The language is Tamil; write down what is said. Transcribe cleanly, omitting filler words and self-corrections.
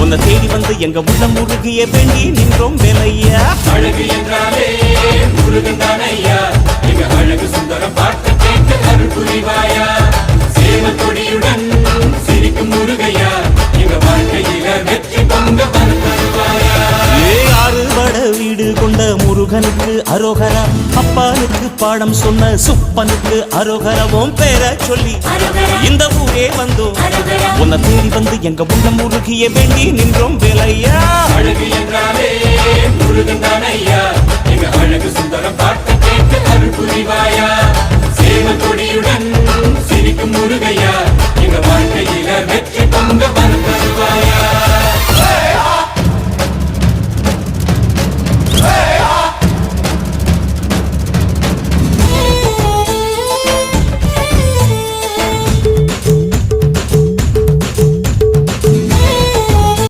உன்னை தேடி வந்து எங்க உள்ளம் முருகிய வேண்டி நின்றோம் வேலையா. அழகு என்றாலே முருகன் தானையா, எங்க அழகு சுந்தரம் பார்த்து கேட்டு அருள் புரிவாயா. சேவல் கொடியுடன் சிரிக்கும் முருகையா, எங்க வாழ்க்கையில வெற்றி பொங்க வருவாயா. ஆறுபட வீடு கொண்ட முருகனுக்கு அரோகரா, அப்பானுக்கு பாடம் சொன்ன சுப்பனுக்கு அரோகரவும் பேர சொல்லி இந்த ஊரே வந்தோம். உன்னை தேடி வந்து எங்க உள்ளம் முருகிய வேண்டி நின்றோம் வேலையா. அழகு என்றாலே முருகன் தானையா, எங்க அழகு சுந்தரம் பார்த்து கேட்டு அருள் புரிவாயா. சேவல் கொடியுடன் சிரிக்கும் முருகையா, எங்க வாழ்க்கையில வெற்றி பொங்க வருவாயா.